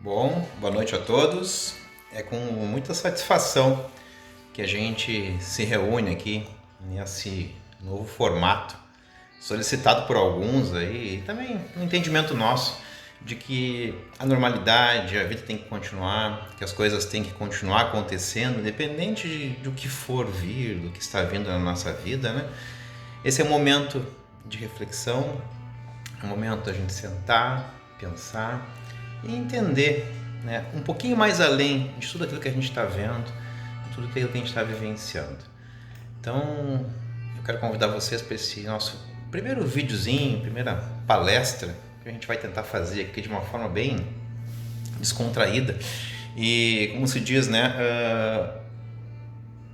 Bom, boa noite a todos. É com muita satisfação que a gente se reúne aqui nesse novo formato, solicitado por alguns aí, e também um entendimento nosso de que a normalidade, a vida tem que continuar, que as coisas têm que continuar acontecendo, independente do que for vir, do que está vindo na nossa vida, né? Esse é um momento de reflexão, é um momento da gente sentar, pensar e entender, né, um pouquinho mais além de tudo aquilo que a gente está vendo, de tudo aquilo que a gente está vivenciando. Então, eu quero convidar vocês para esse nosso primeiro videozinho, primeira palestra, que a gente vai tentar fazer aqui de uma forma bem descontraída e, como se diz, né,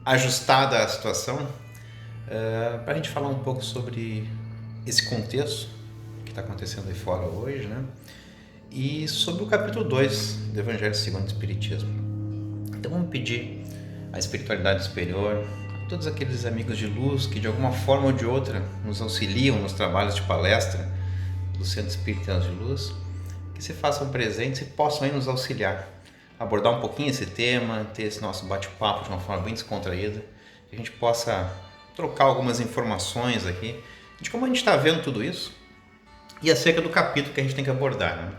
ajustada à situação, para a gente falar um pouco sobre esse contexto que está acontecendo aí fora hoje, né? E sobre o capítulo 2 do Evangelho segundo o Espiritismo. Então vamos pedir à espiritualidade superior, a todos aqueles amigos de luz que de alguma forma ou de outra nos auxiliam nos trabalhos de palestra do Centro Espírita de Luz, que se façam presentes e possam aí nos auxiliar, abordar um pouquinho esse tema, ter esse nosso bate-papo de uma forma bem descontraída, que a gente possa trocar algumas informações aqui de como a gente está vendo tudo isso e acerca do capítulo que a gente tem que abordar, né?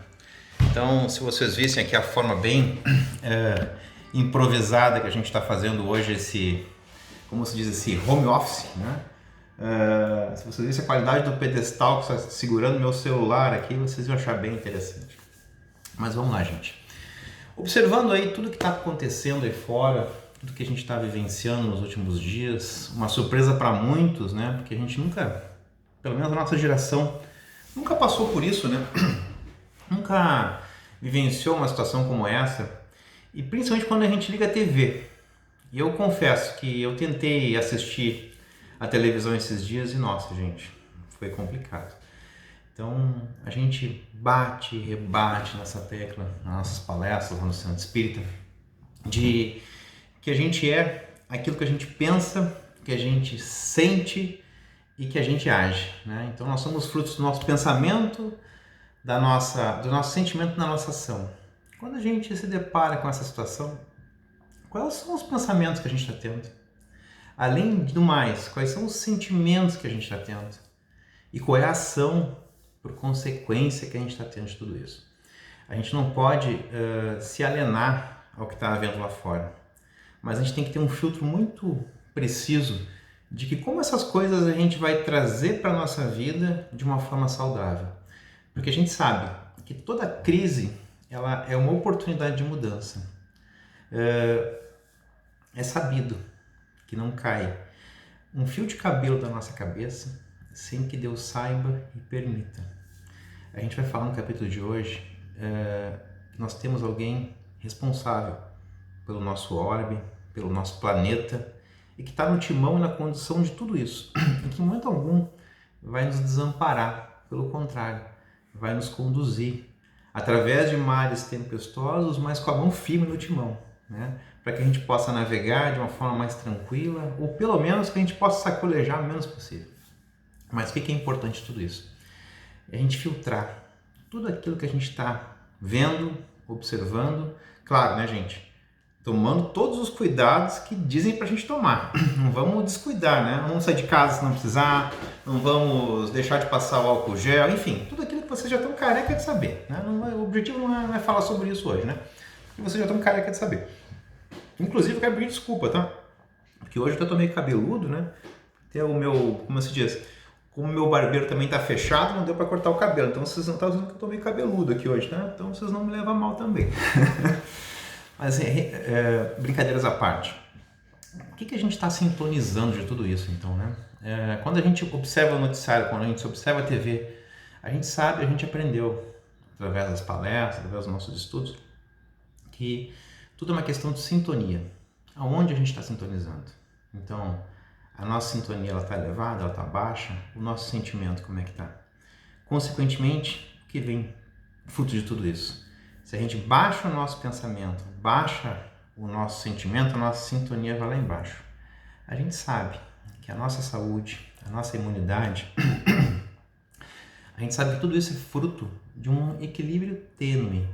Então, se vocês vissem aqui a forma bem improvisada que a gente está fazendo hoje, esse, como se diz, esse home office, né? Se vocês vissem a qualidade do pedestal que está segurando meu celular aqui, vocês vão achar bem interessante. Mas vamos lá, gente. Observando aí tudo que está acontecendo aí fora, tudo que a gente está vivenciando nos últimos dias, uma surpresa para muitos, né? Porque a gente nunca, pelo menos a nossa geração, nunca passou por isso, né? Nunca vivenciou uma situação como essa, e principalmente quando a gente liga a TV. E eu confesso que eu tentei assistir a televisão esses dias e, nossa, gente, foi complicado. Então, a gente bate e rebate nessa tecla, nas nossas palestras lá no Centro Espírita, de que a gente é aquilo que a gente pensa, que a gente sente e que a gente age, né? Então, nós somos frutos do nosso pensamento, do nosso sentimento na nossa ação. Quando a gente se depara com essa situação, quais são os pensamentos que a gente está tendo? Além do mais, quais são os sentimentos que a gente está tendo? E qual é a ação, por consequência, que a gente está tendo de tudo isso? A gente não pode se alienar ao que está havendo lá fora, mas a gente tem que ter um filtro muito preciso de que como essas coisas a gente vai trazer para a nossa vida de uma forma saudável. Porque a gente sabe que toda crise ela é uma oportunidade de mudança. É sabido que não cai um fio de cabelo da nossa cabeça sem que Deus saiba e permita. A gente vai falar no capítulo de hoje que nós temos alguém responsável pelo nosso orbe, pelo nosso planeta e que está no timão e na condição de tudo isso. Em que momento algum vai nos desamparar, pelo contrário, vai nos conduzir através de mares tempestuosos, mas com a mão firme no timão, né? Para que a gente possa navegar de uma forma mais tranquila, ou pelo menos que a gente possa sacolejar o menos possível. Mas o que é importante de tudo isso? É a gente filtrar tudo aquilo que a gente está vendo, observando, claro, né, gente? Tomando todos os cuidados que dizem pra gente tomar. Não vamos descuidar, né? Não vamos sair de casa se não precisar, não vamos deixar de passar o álcool gel, enfim, tudo aquilo que vocês já estão careca de saber, né? O objetivo não é falar sobre isso hoje, né? Porque vocês já estão careca de saber. Inclusive, eu quero pedir desculpa, tá? Porque hoje eu tô meio cabeludo, né? Até o meu, como se diz, como o meu barbeiro também tá fechado, não deu pra cortar o cabelo. Então vocês não estão dizendo que eu tô meio cabeludo aqui hoje, né? Então vocês não me levam a mal também. Mas, brincadeiras à parte, o que a gente está sintonizando de tudo isso, então, né? Quando a gente observa o noticiário, quando a gente observa a TV, a gente sabe, a gente aprendeu, através das palestras, através dos nossos estudos, que tudo é uma questão de sintonia. Aonde a gente está sintonizando? Então, a nossa sintonia está elevada, ela está baixa, o nosso sentimento como é que está? Consequentemente, o que vem fruto de tudo isso? Se a gente baixa o nosso pensamento, baixa o nosso sentimento, a nossa sintonia vai lá embaixo. A gente sabe que a nossa saúde, a nossa imunidade, a gente sabe que tudo isso é fruto de um equilíbrio tênue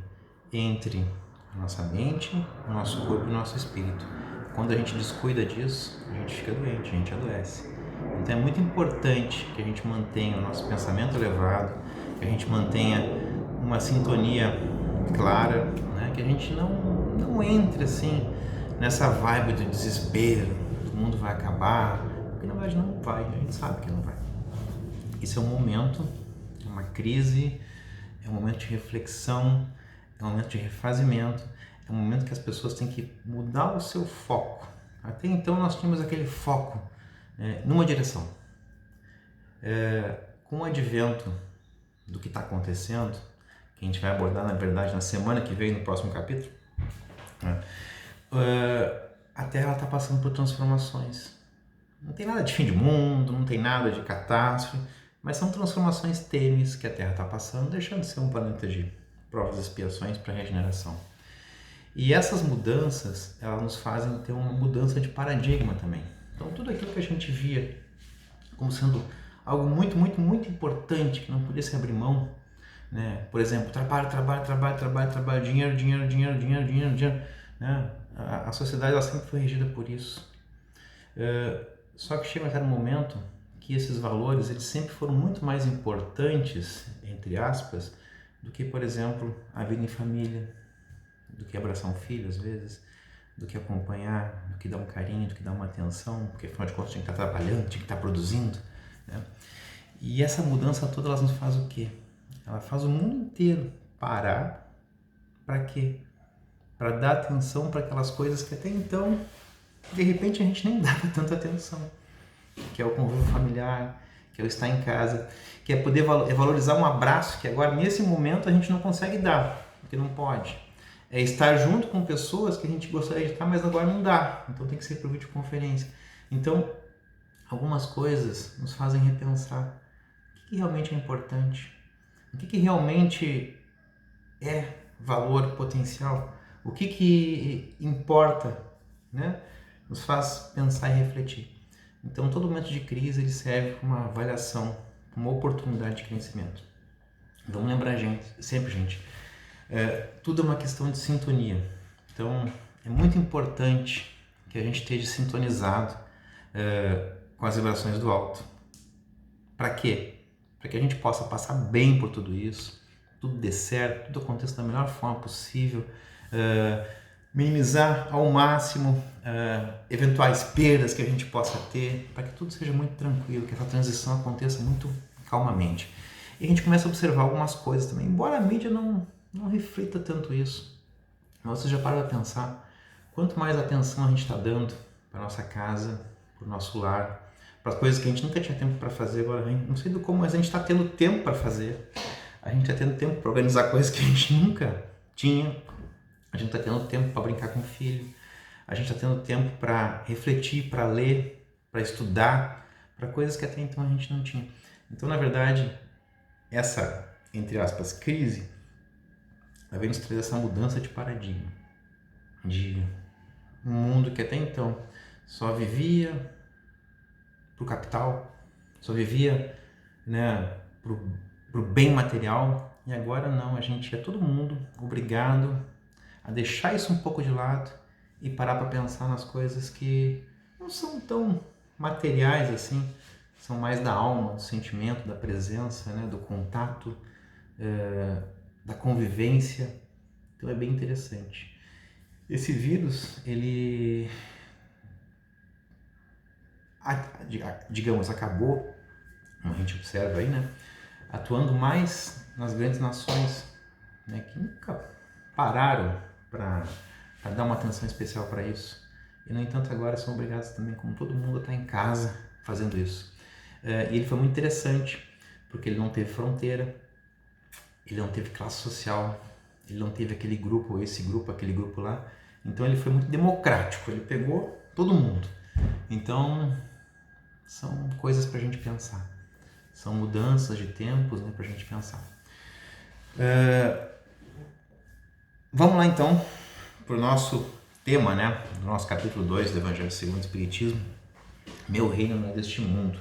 entre a nossa mente, o nosso corpo e o nosso espírito. Quando a gente descuida disso, a gente fica doente, a gente adoece. Então é muito importante que a gente mantenha o nosso pensamento elevado, que a gente mantenha uma sintonia clara, né? Que a gente não entre assim nessa vibe do desespero, o mundo vai acabar, porque na verdade não vai, a gente sabe que não vai. Isso é um momento, é uma crise, é um momento de reflexão, é um momento de refazimento, é um momento que as pessoas têm que mudar o seu foco. Até então nós tínhamos aquele foco numa direção. Com o advento do que está acontecendo, que a gente vai abordar na verdade na semana que vem, no próximo capítulo, a Terra está passando por transformações. Não tem nada de fim de mundo, não tem nada de catástrofe, mas são transformações tênues que a Terra está passando, deixando de ser um planeta de provas e expiações para regeneração. E essas mudanças, elas nos fazem ter uma mudança de paradigma também. Então tudo aquilo que a gente via como sendo algo muito, muito, muito importante, que não podia se abrir mão, né? Por exemplo, trabalho, dinheiro, né? A sociedade ela sempre foi regida por isso. Só que chega um momento que esses valores eles sempre foram muito mais importantes, entre aspas, do que, por exemplo, a vida em família, do que abraçar um filho às vezes, do que acompanhar, do que dar um carinho, do que dar uma atenção, porque afinal de contas tinha que estar trabalhando, tinha que estar produzindo, né? E essa mudança toda ela nos faz o quê? Ela faz o mundo inteiro parar. Para quê? Para dar atenção para aquelas coisas que até então, de repente, a gente nem dava tanta atenção. Que é o convívio familiar, que é o estar em casa, que é poder valorizar um abraço que agora, nesse momento, a gente não consegue dar, porque não pode. É estar junto com pessoas que a gente gostaria de estar, mas agora não dá. Então tem que ser por videoconferência. Então, algumas coisas nos fazem repensar o que realmente é importante, o que realmente é valor potencial, o que importa, né? Nos faz pensar e refletir. Então, todo momento de crise ele serve para uma avaliação, uma oportunidade de crescimento. Vamos lembrar, gente, tudo é uma questão de sintonia. Então, é muito importante que a gente esteja sintonizado com as vibrações do alto. Para quê? Para que a gente possa passar bem por tudo isso, tudo dê certo, tudo aconteça da melhor forma possível, minimizar ao máximo eventuais perdas que a gente possa ter, para que tudo seja muito tranquilo, que essa transição aconteça muito calmamente. E a gente começa a observar algumas coisas também, embora a mídia não reflita tanto isso. Mas você já para para pensar, quanto mais atenção a gente está dando para nossa casa, para o nosso lar, para as coisas que a gente nunca tinha tempo para fazer, agora não sei do como, mas a gente está tendo tempo para fazer. A gente está tendo tempo para organizar coisas que a gente nunca tinha. A gente está tendo tempo para brincar com o filho. A gente está tendo tempo para refletir, para ler, para estudar, para coisas que até então a gente não tinha. Então, na verdade, essa, entre aspas, crise, vai nos trazer essa mudança de paradigma. De um mundo que até então só vivia para o capital, só vivia, né, para o bem material, e agora não, a gente é todo mundo obrigado a deixar isso um pouco de lado e parar para pensar nas coisas que não são tão materiais assim, são mais da alma, do sentimento, da presença, né, do contato, da convivência. Então é bem interessante. Esse vírus, ele, digamos, acabou, como a gente observa aí, né, atuando mais nas grandes nações, né, que nunca pararam para dar uma atenção especial para isso. E, no entanto, agora são obrigados também, como todo mundo, a estar em casa fazendo isso. E ele foi muito interessante, porque ele não teve fronteira, ele não teve classe social, ele não teve aquele grupo, esse grupo, aquele grupo lá. Então ele foi muito democrático, ele pegou todo mundo. Então são coisas para a gente pensar, são mudanças de tempos, né, para a gente pensar. Vamos lá então para o nosso tema, né, do nosso capítulo 2 do Evangelho segundo o Espiritismo, Meu Reino Não é Deste Mundo.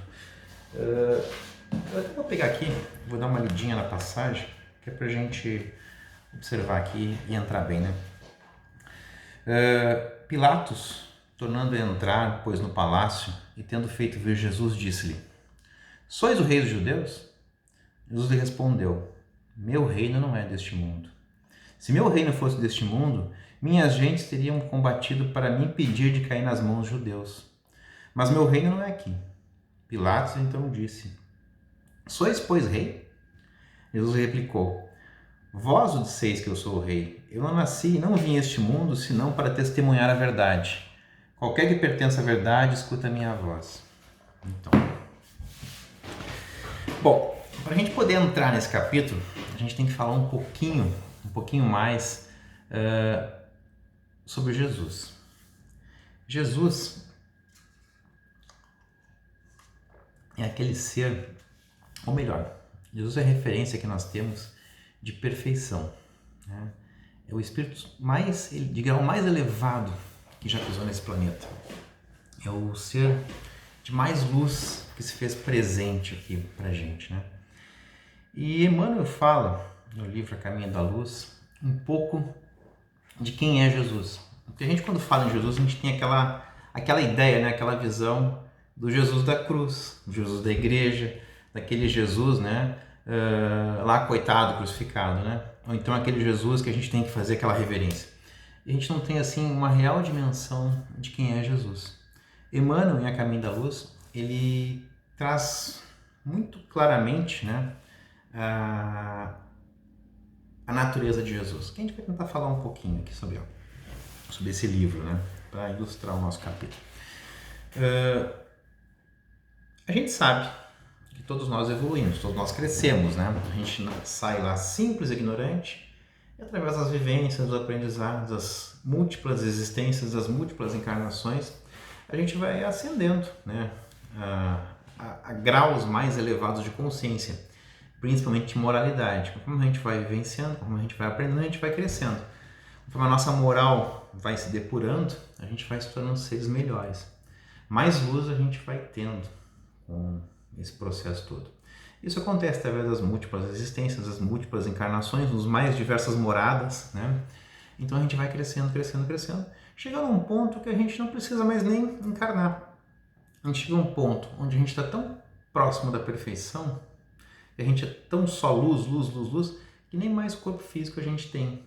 Eu vou pegar aqui, vou dar uma lidinha na passagem, que é para a gente observar aqui e entrar bem, né? Pilatos, tornando a entrar, pois, no palácio, e tendo feito ver Jesus, disse-lhe: Sois o rei dos judeus? Jesus lhe respondeu: Meu reino não é deste mundo. Se meu reino fosse deste mundo, minhas gentes teriam combatido para me impedir de cair nas mãos dos judeus. Mas meu reino não é aqui. Pilatos então disse: Sois, pois, rei? Jesus replicou: Vós o disseis que eu sou o rei. Eu não nasci e não vim a este mundo senão para testemunhar a verdade. Qualquer que pertença à verdade, escuta a minha voz. Então, bom, para a gente poder entrar nesse capítulo, a gente tem que falar um pouquinho mais sobre Jesus. Jesus é aquele ser, ou melhor, Jesus é a referência que nós temos de perfeição, né? É o espírito de grau mais elevado que já pisou nesse planeta. É o ser de mais luz que se fez presente aqui pra gente, né? E Emmanuel fala no livro A Caminho da Luz um pouco de quem é Jesus. Porque a gente, quando fala em Jesus, a gente tem aquela ideia, né? Aquela visão do Jesus da cruz, do Jesus da igreja, daquele Jesus, né? Lá coitado, crucificado, né? Ou então aquele Jesus que a gente tem que fazer aquela reverência. E a gente não tem assim uma real dimensão de quem é Jesus. Emmanuel, em A Caminho da Luz, ele traz muito claramente, né, a natureza de Jesus. Que a gente vai tentar falar um pouquinho aqui sobre esse livro, né, para ilustrar o nosso capítulo. A gente sabe que todos nós evoluímos, todos nós crescemos, né? A gente sai lá simples, ignorante, e através das vivências, dos aprendizados, das múltiplas existências, das múltiplas encarnações, a gente vai ascendendo, né? A graus mais elevados de consciência, principalmente de moralidade. Como a gente vai vivenciando, como a gente vai aprendendo, a gente vai crescendo. Como a nossa moral vai se depurando, a gente vai se tornando seres melhores. Mais luz a gente vai tendo com esse processo todo. Isso acontece através das múltiplas existências, das múltiplas encarnações, nos mais diversas moradas, né? Então a gente vai crescendo, crescendo, crescendo, chegando a um ponto que a gente não precisa mais nem encarnar. A gente chega a um ponto onde a gente está tão próximo da perfeição, que a gente é tão só luz, luz, luz, luz, que nem mais corpo físico a gente tem.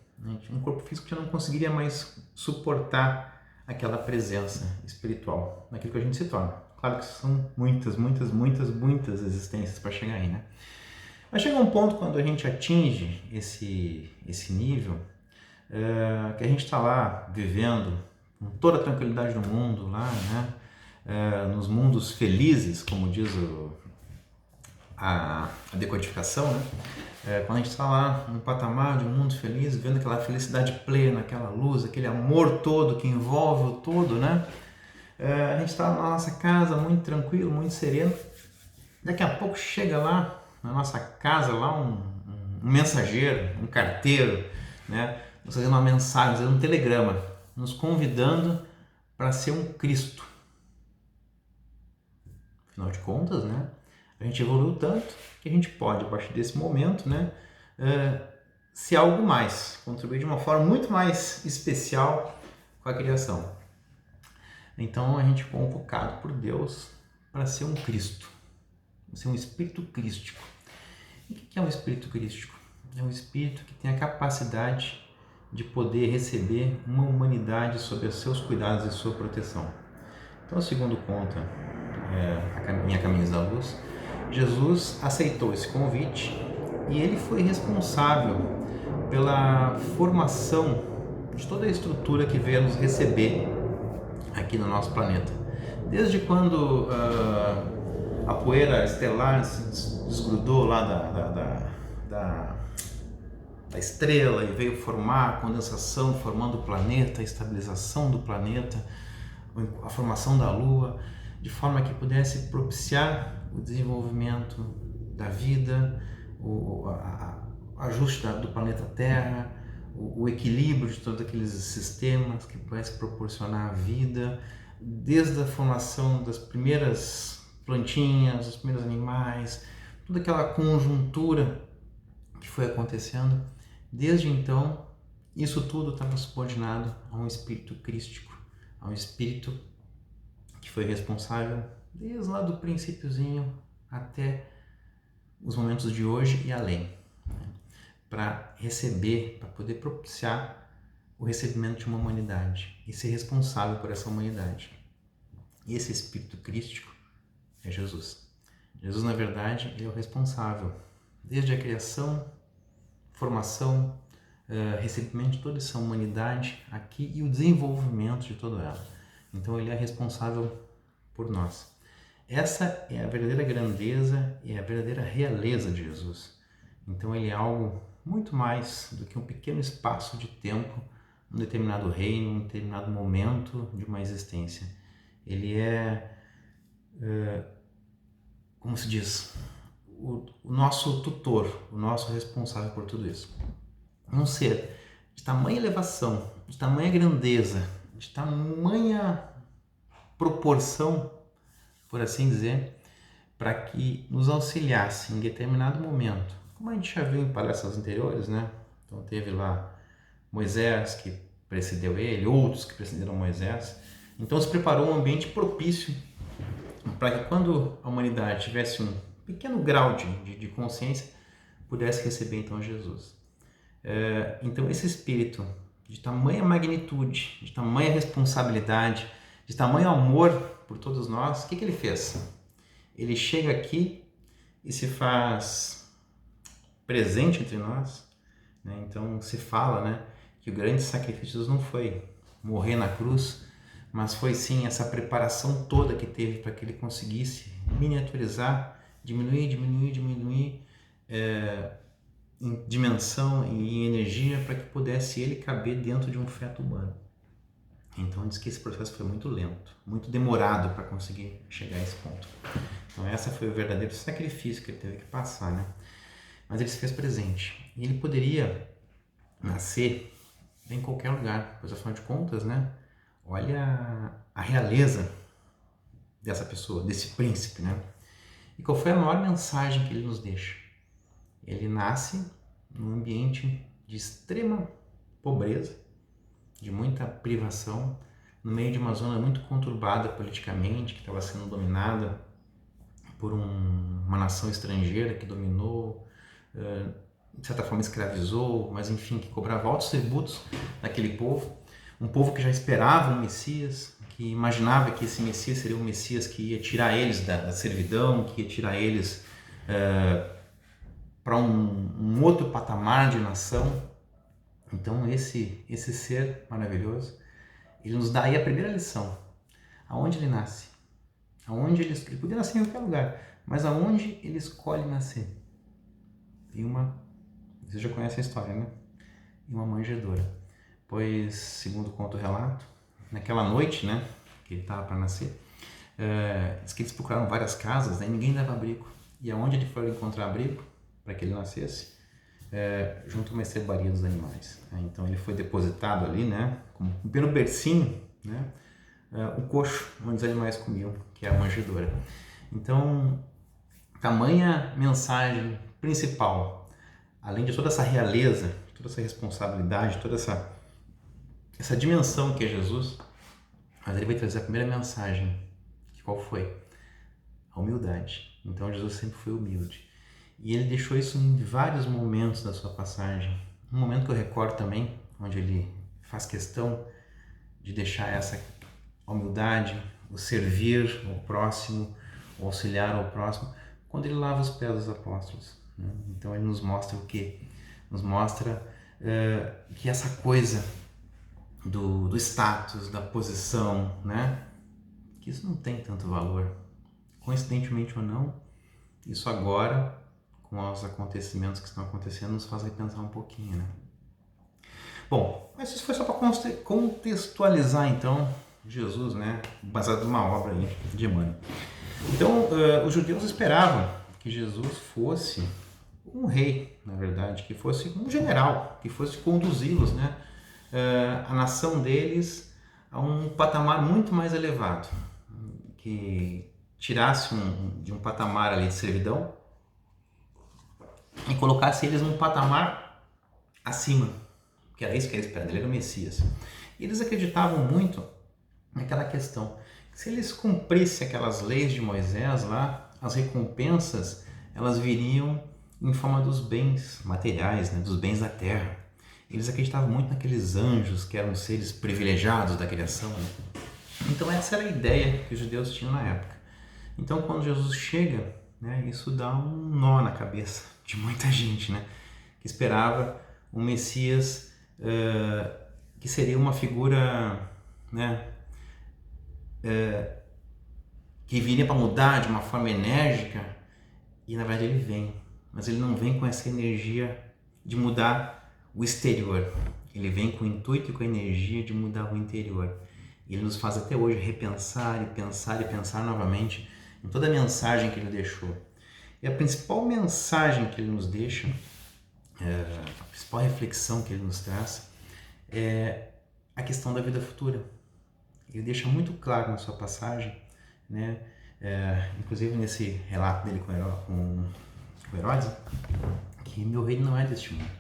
Um corpo físico já não conseguiria mais suportar aquela presença espiritual, naquilo que a gente se torna. Claro que são muitas existências para chegar aí, né? Mas chega um ponto quando a gente atinge esse nível, que a gente está lá vivendo com toda a tranquilidade do mundo, lá, né? Nos mundos felizes, como diz a decodificação, né? Quando a gente está lá no patamar de um mundo feliz, vendo aquela felicidade plena, aquela luz, aquele amor todo que envolve o todo, né? A gente está na nossa casa muito tranquilo, muito sereno. Daqui a pouco chega lá na nossa casa lá um mensageiro, um carteiro, né? Nos fazendo uma mensagem, fazendo um telegrama, nos convidando para ser um Cristo. Afinal de contas, né? A gente evoluiu tanto que a gente pode, a partir desse momento, né, ser algo mais, contribuir de uma forma muito mais especial com a criação. Então a gente é convocado por Deus para ser um Cristo, ser um espírito crístico. E o que é um espírito crístico? É um espírito que tem a capacidade de poder receber uma humanidade sob os seus cuidados e sua proteção. Então, segundo conta em A Caminhos da Luz, Jesus aceitou esse convite e ele foi responsável pela formação de toda a estrutura que veio nos receber aqui no nosso planeta. Desde quando a poeira estelar se desgrudou lá da estrela e veio formar a condensação, formando o planeta, a estabilização do planeta, a formação da Lua, de forma que pudesse propiciar o desenvolvimento da vida, o ajuste do planeta Terra, o equilíbrio de todos aqueles sistemas que pudesse proporcionar a vida, desde a formação das primeiras plantinhas, dos primeiros animais, toda aquela conjuntura que foi acontecendo. Desde então, isso tudo estava subordinado a um espírito crístico, a um espírito que foi responsável desde lá do princípiozinho até os momentos de hoje e além, para receber, para poder propiciar o recebimento de uma humanidade e ser responsável por essa humanidade. E esse espírito crístico é Jesus. Jesus, na verdade, ele é o responsável, desde a criação, formação, recebimento de toda essa humanidade aqui e o desenvolvimento de toda ela. Então ele é responsável por nós. Essa é a verdadeira grandeza e a verdadeira realeza de Jesus. Então ele é algo muito mais do que um pequeno espaço de tempo, um determinado reino, um determinado momento de uma existência. Ele é, como se diz, o nosso tutor, o nosso responsável por tudo isso. Um ser de tamanha elevação, de tamanha grandeza, de tamanha proporção, por assim dizer, para que nos auxiliasse em determinado momento. Como a gente já viu em palestras anteriores, né? Então teve lá Moisés que precedeu ele, outros que precederam Moisés. Então se preparou um ambiente propício para que quando a humanidade tivesse um pequeno grau de consciência, pudesse receber então Jesus. Então esse espírito de tamanha magnitude, de tamanha responsabilidade, de tamanho amor por todos nós, o que ele fez? Ele chega aqui e se faz presente entre nós, né? Então se fala, né, que o grande sacrifício de Jesus não foi morrer na cruz, mas foi sim essa preparação toda que teve para que ele conseguisse miniaturizar, diminuir em dimensão e em energia para que pudesse ele caber dentro de um feto humano. Então diz que esse processo foi muito lento, muito demorado para conseguir chegar a esse ponto. Então essa foi o verdadeiro sacrifício que ele teve que passar, né? Mas ele se fez presente. E ele poderia nascer em qualquer lugar, pois afinal de contas, né? Olha a realeza dessa pessoa, desse príncipe, né? E qual foi a maior mensagem que ele nos deixa? Ele nasce num ambiente de extrema pobreza, de muita privação, no meio de uma zona muito conturbada politicamente, que estava sendo dominada por uma nação estrangeira que dominou, de certa forma escravizou, mas enfim, que cobrava altos tributos daquele povo. Um povo que já esperava um Messias, que imaginava que esse Messias seria um Messias que ia tirar eles da servidão, que ia tirar eles para um outro patamar de nação. Então esse ser maravilhoso, ele nos dá aí a primeira lição. Aonde ele nasce? Aonde ele podia nascer em qualquer lugar, mas aonde ele escolhe nascer? Você já conhece a história, né? Em uma manjedoura. Pois, segundo conta o relato, naquela noite, né, que ele estava para nascer, diz que eles procuraram várias casas, né, e ninguém dava abrigo. E aonde ele foi encontrar abrigo para que ele nascesse? Junto a uma estrebaria dos animais. Então ele foi depositado ali, né, pelo bercinho, né, o coxo onde os animais comiam, que é a manjedoura. Então, tamanha mensagem principal, além de toda essa realeza, toda essa responsabilidade, toda essa dimensão que é Jesus, mas ele vai trazer a primeira mensagem, que qual foi? A humildade. Então Jesus sempre foi humilde. E ele deixou isso em vários momentos da sua passagem. Um momento que eu recordo também, onde ele faz questão de deixar essa humildade, o servir ao próximo, o auxiliar ao próximo, quando ele lava os pés dos apóstolos, né? Então ele nos mostra o quê? Nos mostra que essa coisa do status, da posição, né? Que isso não tem tanto valor. Coincidentemente ou não, isso agora, com os acontecimentos que estão acontecendo, nos faz repensar um pouquinho, né? Bom, mas isso foi só para contextualizar, então, Jesus, né? Baseado numa obra aí de Emmanuel. Então, os judeus esperavam que Jesus fosse um rei, na verdade, que fosse um general, que fosse conduzi-los, né? A nação deles a um patamar muito mais elevado, que tirasse de um patamar ali de servidão e colocasse eles num patamar acima, que era isso que eles esperavam, ele era o Messias. E eles acreditavam muito naquela questão, que se eles cumprissem aquelas leis de Moisés lá, as recompensas, elas viriam em forma dos bens materiais, né, dos bens da terra. Eles acreditavam muito naqueles anjos que eram seres privilegiados da criação, né? Então essa era a ideia que os judeus tinham na época. Então quando Jesus chega, né, isso dá um nó na cabeça de muita gente, né, que esperava um Messias que seria uma figura, né, que viria para mudar de uma forma enérgica, e na verdade ele vem, mas ele não vem com essa energia de mudar o exterior, ele vem com o intuito e com a energia de mudar o interior. Ele nos faz até hoje repensar e pensar e pensar novamente em toda a mensagem que ele deixou. E a principal mensagem que ele nos deixa, a principal reflexão que ele nos traz, é a questão da vida futura. Ele deixa muito claro na sua passagem, né? Inclusive nesse relato dele com Herodes, que meu reino não é deste mundo.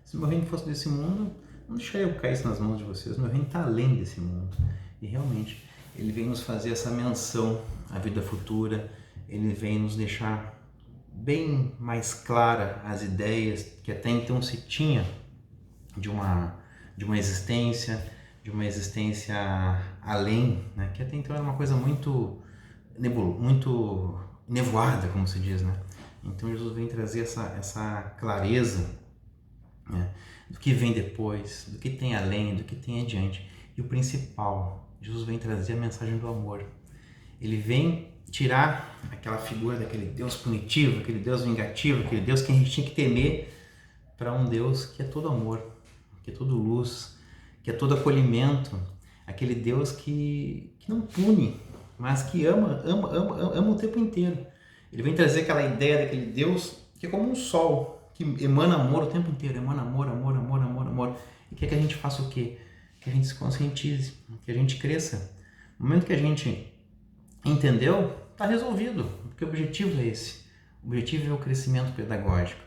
Se meu reino fosse desse mundo, não deixaria eu cair nas mãos de vocês. Meu reino está além desse mundo. E realmente, ele vem nos fazer essa menção à vida futura, ele vem nos deixar bem mais clara as ideias que até então se tinha de uma existência, além, né? Que até então era uma coisa muito nevoada, como se diz, né? Então Jesus vem trazer essa clareza, né, do que vem depois, do que tem além, do que tem adiante. E o principal, Jesus vem trazer a mensagem do amor. Ele vem tirar aquela figura daquele Deus punitivo, aquele Deus vingativo, aquele Deus que a gente tinha que temer, para um Deus que é todo amor, que é todo luz, que é todo acolhimento, aquele Deus que não pune, mas que ama o tempo inteiro. Ele vem trazer aquela ideia daquele Deus que é como um sol, que emana amor o tempo inteiro, emana amor. E quer que a gente faça o quê? Que a gente se conscientize, que a gente cresça. No momento que a gente entendeu, está resolvido, porque o objetivo é esse. O objetivo é o crescimento pedagógico.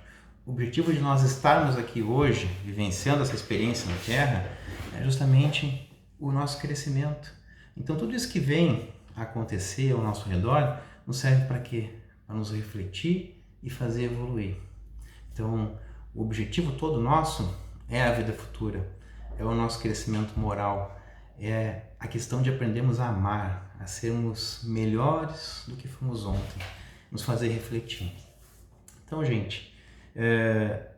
O objetivo de nós estarmos aqui hoje, vivenciando essa experiência na Terra, é justamente o nosso crescimento. Então tudo isso que vem a acontecer ao nosso redor nos serve para quê? Para nos refletir e fazer evoluir. Então o objetivo todo nosso é a vida futura, é o nosso crescimento moral, é a questão de aprendermos a amar, a sermos melhores do que fomos ontem, nos fazer refletir. Então, gente,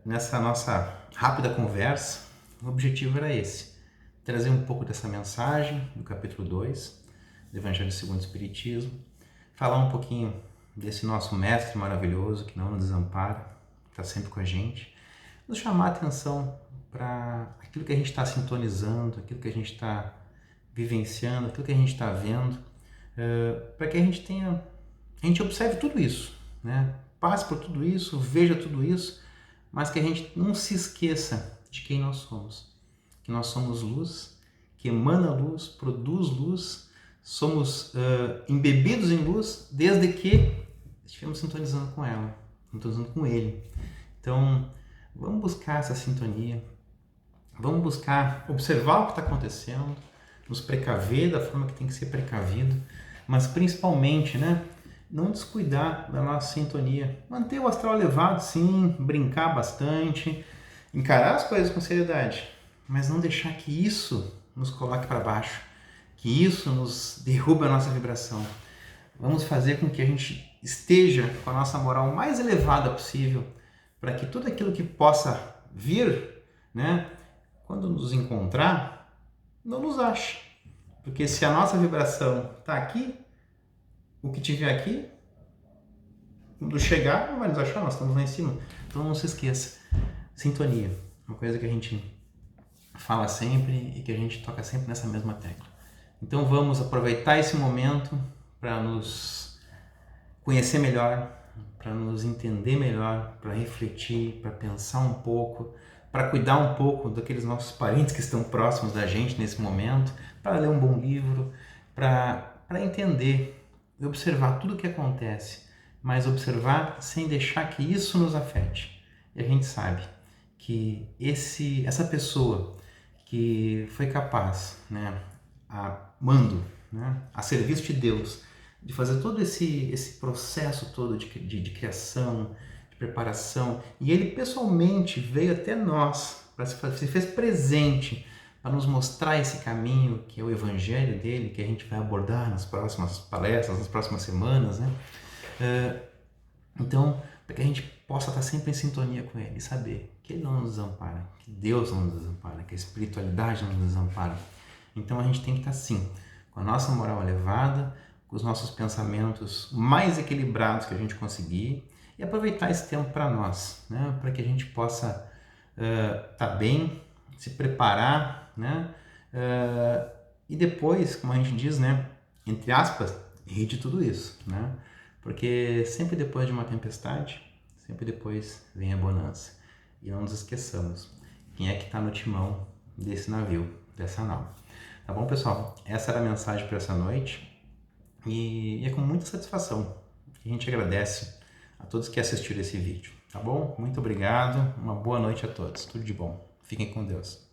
nessa nossa rápida conversa, o objetivo era esse, trazer um pouco dessa mensagem do capítulo 2 do Evangelho segundo o Espiritismo, falar um pouquinho desse nosso mestre maravilhoso que não nos desampara, está sempre com a gente, nos chamar a atenção para aquilo que a gente está sintonizando, aquilo que a gente está vivenciando, aquilo que a gente está vendo, para que a gente observe tudo isso, né? Passe por tudo isso, veja tudo isso, mas que a gente não se esqueça de quem nós somos. Que nós somos luz, que emana luz, produz luz, somos embebidos em luz desde que estivemos sintonizando com ela, sintonizando com Ele. Então, vamos buscar essa sintonia, vamos buscar observar o que está acontecendo, nos precaver da forma que tem que ser precavido, mas principalmente, né, não descuidar da nossa sintonia, manter o astral elevado, sim, brincar bastante, encarar as coisas com seriedade, mas não deixar que isso nos coloque para baixo, que isso nos derrube a nossa vibração. Vamos fazer com que a gente esteja com a nossa moral mais elevada possível, para que tudo aquilo que possa vir, né, quando nos encontrar, não nos ache. Porque se a nossa vibração está aqui, o que tiver aqui, quando chegar, não vai nos achar, nós estamos lá em cima. Então não se esqueça, sintonia, uma coisa que a gente fala sempre e que a gente toca sempre nessa mesma tecla. Então vamos aproveitar esse momento para nos conhecer melhor, para nos entender melhor, para refletir, para pensar um pouco, para cuidar um pouco daqueles nossos parentes que estão próximos da gente nesse momento, para ler um bom livro, para entender e observar tudo o que acontece, mas observar sem deixar que isso nos afete. E a gente sabe que essa pessoa que foi capaz, né, a serviço de Deus, de fazer todo esse processo todo de criação, de preparação, e ele pessoalmente veio até nós, se fez presente para nos mostrar esse caminho que é o evangelho dele, que a gente vai abordar nas próximas palestras, nas próximas semanas, né? Então, para que a gente possa estar sempre em sintonia com ele e saber que ele não nos desampara, que Deus não nos desampara, que a espiritualidade não nos desampara. Então a gente tem que estar sim, com a nossa moral elevada, com os nossos pensamentos mais equilibrados que a gente conseguir e aproveitar esse tempo para nós, né? Para que a gente possa estar bem, se preparar, né? E depois, como a gente diz, né? Entre aspas, rir de tudo isso, né? Porque sempre depois de uma tempestade, sempre depois vem a bonança. E não nos esqueçamos, quem é que está no timão desse navio, dessa nau. Tá bom, pessoal? Essa era a mensagem para essa noite. E é com muita satisfação que a gente agradece a todos que assistiram esse vídeo. Tá bom? Muito obrigado. Uma boa noite a todos. Tudo de bom. Fiquem com Deus.